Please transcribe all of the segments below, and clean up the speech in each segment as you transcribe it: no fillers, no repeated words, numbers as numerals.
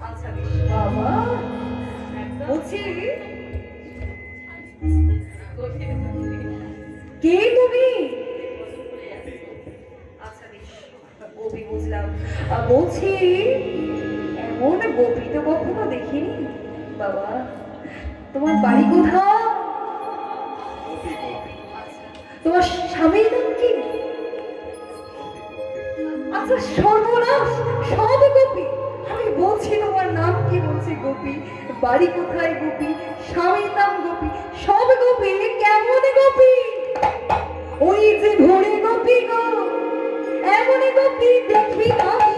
আচ্ছা বেশ বাবা বলছি কে তুমি? আচ্ছা বেশ গোপী বুঝলাম। বলছি এমন গোপী তো কখনো দেখিনি বাবা। তোমার বাড়ি কোথায়? তোমার স্বামীর নাম কি? আচ্ছা সর্বনাশ, সব গোপী। আমি বলছি তোমার নাম কি, বলছি গোপী। বাড়ি কোথায় গোপী, স্বামীর নাম গোপী, সব গোপী। কেমন গোপী? ওই যে ভোরে গোপী গো, এমন গোপী দেখি আমি।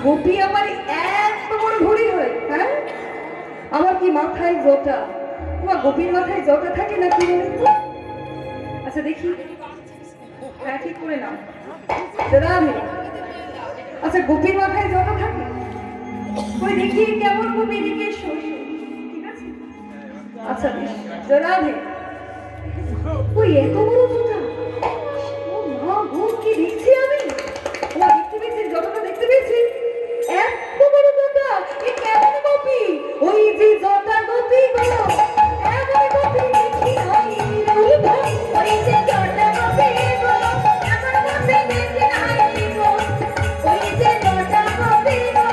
গোপী আমার এত বড় ঘড়ি হয়? হ্যাঁ আমার কি মাথায় জটা? তোমার গোপীর মাথায় জটা থাকে নাকি? আচ্ছা দেখি, হ্যাঁ ঠিক করে নাও। আচ্ছা গোপীর মাথায় জটা থাকে? ওই দেখি কেমন গোপী, এদিকে এসো। ঠিক আছে আচ্ছা বেশ। রাধে ওই এত বড় জটা, ও মা গো কি দেখছি আমি। ও দেখতে পেয়েছি, জটাটা দেখতে পেয়েছি। এত বড় জটা, এ কেমন গোপী? ওই যে জটা গোপী গো, এমন গোপী দেখি নাই। ওই যে জটা গোপী গো, এমন গোপী দেখি নাই গো। ওই যে জটা গোপী গো,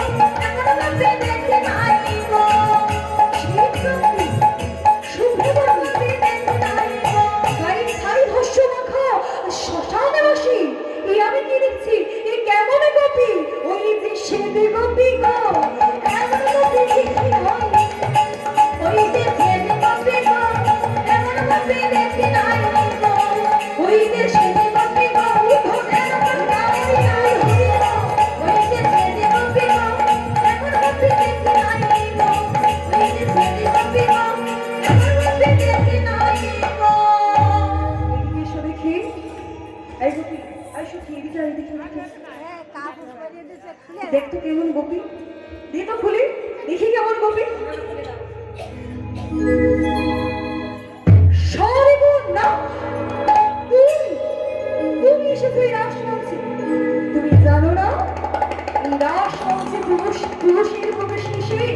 এমন গোপী দেখি নাই গো। শুভ্র গোপী দেখি নাই গো। গায়ে ছাই ভস্য মাখা, শ্মশানে বসি। এই আমি কি দেখছি, এ কেমন গোপী? ওই যে শ্বেত গোপী গো, এমন গোপী দেখি নাই। ওই যে শ্বেত গোপী গো, এমন গোপী দেখি নাই গো। ওই যে শ্বেত গোপী গো, এমন গোপী নাই গো। ওই যে শ্বেত গোপী গো, এমন গোপী দেখি নাই গো। ওই যে শ্বেত গোপী গো, এমন গোপী দেখি নাই গো। এসো দেখি। এই গোপী, এই সত্যি এদিকে এদিকে দেখতো কেমন গোপী। দিয়ে তো খুলি দেখি কেমন গোপী। তুমি এসেছো এই রাজমঞ্চে। তুমি জানো না এই রাজমঞ্চে পুরুষের প্রবেশ নিষেধ।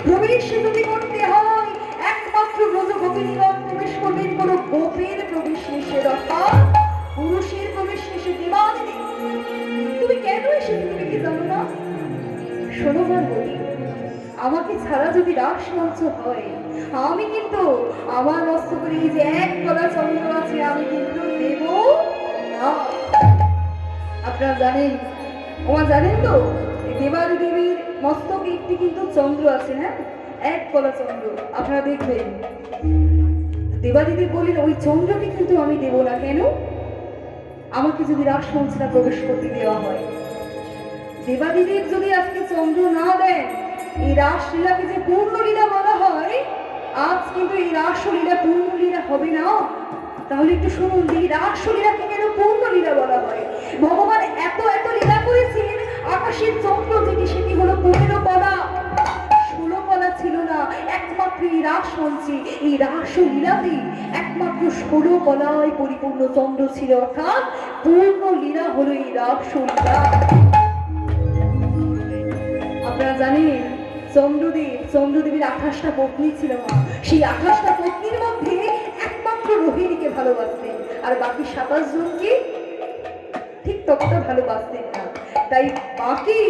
প্রবেশ যদি করতে হয় একমাত্র ব্রজ গোপিনীগণ প্রবেশ করবেন, কোনো গোপের প্রবেশ নিষেধ, অর্থাৎ পুরুষের প্রবেশ নিষেধ। দেবাদিনী তুমি কেন এসেছো, তুমি কি জানো না? শোনো গৌরী, আমাকে ছাড়া যদি রাসমঞ্চ হয়, আমি কিন্তু আমার মস্তকে যে এক কলা চন্দ্র আছে, আমি কিন্তু দেব না। আপনারা জানেন, ওমা জানেন তো দেবাদি দেবীর মস্তকে একটি কিন্তু চন্দ্র আছে, হ্যাঁ এক কলা চন্দ্র। আপনারা দেখবেন দেবাদিদেব বললেন ওই চন্দ্রকে কিন্তু আমি দেব না। কেন? আমাকে যদি রাসমঞ্চটা প্রবেশ করতে দেওয়া হয়, দেবাদিদেব যদি আজকে চন্দ্র না দেন, এই রাসলীলাকে যে পূর্ণলীলা বলা হয়, আজ কিন্তু এই রাসলীলা পূর্ণলীলা হবে না। তাহলে একটু শুনুন, এই রাসলীলাকে কেন পূর্ণলীলা বলা হয়? ভগবান এত এত লীলা করেছেন। আকাশের চন্দ্র যেটি, সেটি হলো 15 কলা, 16 কলা ছিল না। একমাত্র এই রাসমঞ্চে, এই রাসলীলাতে একমাত্র 16 কলায় পরিপূর্ণ চন্দ্র ছিল, অর্থাৎ পূর্ণ লীলা হলো এই রাসলীলা। আপনারা জানেন চন্দ্রদেবীর 28টা পত্নী ছিল। সেই 28টা পত্নীর মধ্যে একমাত্র রোহিণীকে ভালোবাসতেন, আর বাকি 27 জনকে ঠিক ততটা ভালোবাসতেন না। তাই বাকি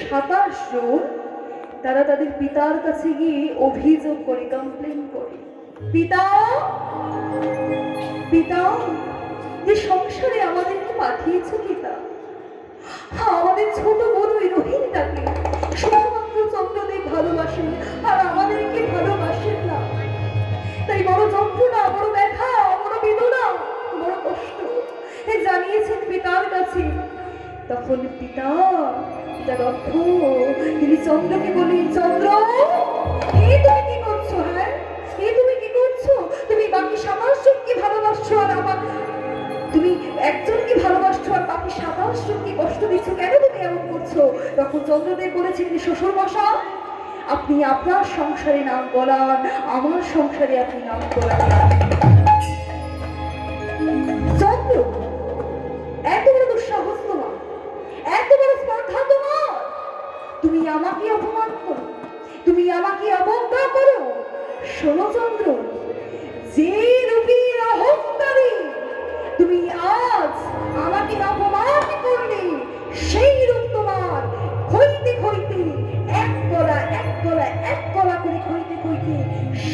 27 জন তারা তাদের পিতার কাছে গিয়ে অভিযোগ করে, কমপ্লেন করে, পিতা পিতা যে সংসারে আমাদেরকে পাঠিয়েছো পিতা, আমাদের ছোট বড় রোহিণীটাকে শুধুমাত্র চন্দ্রদেব ভালোবাসেন তখন পিতা দক্ষ তিনি চন্দ্রকে বললেন, চন্দ্র এই তুমি কি করছো? হ্যাঁ, এই তুমি কি করছো? তুমি বাকি সাতাশজনকে ভালোবাসছো আর আমার, তুমি একজনকে ভালোবাসছো আর বাকি 27 জনকে কষ্ট দিচ্ছ, কেন তুমি এমন করছো? তখন চন্দ্রদেব বলেছিলেন, শ্বশুর মশাই আপনি আপনার সংসারে নাম বলান, আমার সংসারে আপনি নাম বলান। চন্দ্র এত বড় দুঃসাহস তোমার, এত বড় স্পর্ধা তোমার, তুমি আমাকে অপমান করো, তুমি আমাকে অবজ্ঞা করো। শোনো চন্দ্র, যে রূপীর অহংকারী তুমি আজ আমাকে অপমান করলে, সেই রূপ তোমার ক্ষইতে ক্ষইতে এক গলা এক গলা এক গলা করে ক্ষইতে ক্ষইতে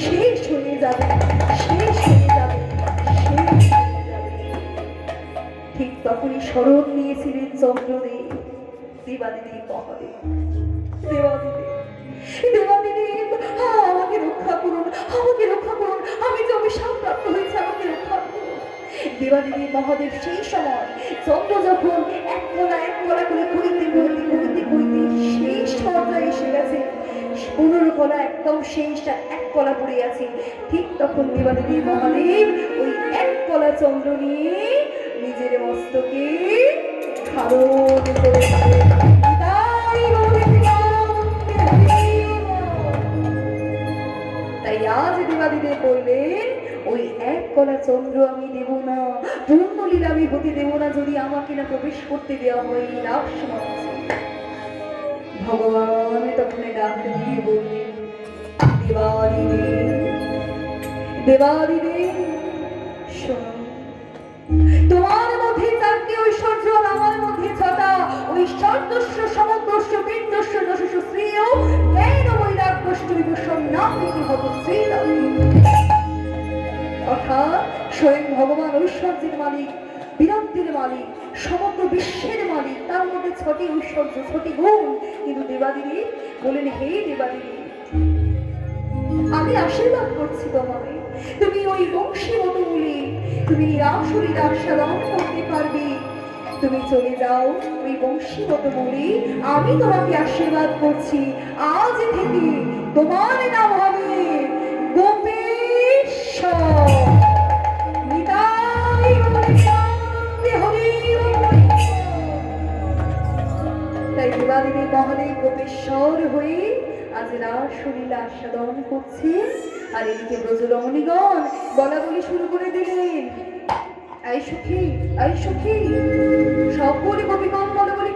শেষ হয়ে যাবে, শেষ হয়ে যাবে, শেষ হয়ে যাবে। ঠিক তখনই স্মরণ নিয়েছিলেন চন্দ্রদেব, দেবাদিদেব মহাদেব। দেবাদিদেব, দেবাদিদেব আমাকে রক্ষা করুন, আমাকে রক্ষা করুন, আমি যে অভিশাপ প্রাপ্ত হয়েছে, আমাকে রক্ষা করুন। দেবাদিদেব মহাদেব সেই সময় চন্দ্র যখন এক গলা করে করিতে করিতে করিতে করিতে শেষ পর্যায়ে এসে গেছে, 15 গলা একদম শেষ, এক গলা পড়ে আছে, ঠিক তখন দেবাদিদেব মহাদেব ওই এক গলা চন্দ্র নিয়ে নিজের মস্তকে ধারণ করেছে। তাই আজ দেবাদিদেব বললেন, ওই এক কলা চন্দ্র আমি দেব না, পূর্ণলীলা আমি হতে দেব না, যদি আমাকে না প্রবেশ করতে দেওয়া হয় রাজসমাজে। ভগবান তখন ডাক দিয়ে বললেন, দেবাদিদেব, দেবাদিদেব শোনো, তোমার মধ্যে 4টে ঐশ্বর্য, আমার মধ্যে 6টা। ঐশ্বর্যস্য সমগ্রস্য বিন্দস্য দশস্য শ্রেয় জ্ঞান বৈরাগ্যষ্টৈব সন্ন্যাসিনী হব শ্রীরাম। অর্থাৎ স্বয়ং ভগবান ঐশ্বর্যের মালিক, বিরক্তির মালিক, সমগ্র বিশ্বের মালিক, তার মধ্যে 6টি ঐশ্বর্য, 6টি গুণ। কিন্তু দেবাদিদেব বলেন, হে দেবাদিদেব আমি আশীর্বাদ করছি তোমাকে, তুমি ওই বংশীগত বলে তুমি রাসলীলা আস্বাদন করতে পারবে, তুমি চলে যাও ওই বংশীগত বলে, আমি তোমাকে আশীর্বাদ করছি, আজ থেকে তোমার নাম হবে গোপেশ্বর। নিতাই গৌরাঙ্গে হরি। তাই দেবাদিদেব মহাদেব গোপেশ্বর হয়ে আজ রাসলীলা আস্বাদন করছে, আর এদিকে ব্রজরমণীগণ বলা বলি শুরু করে দিলেন, আই সখী, আই সখী, সকলে গোপীগণ বলা বলি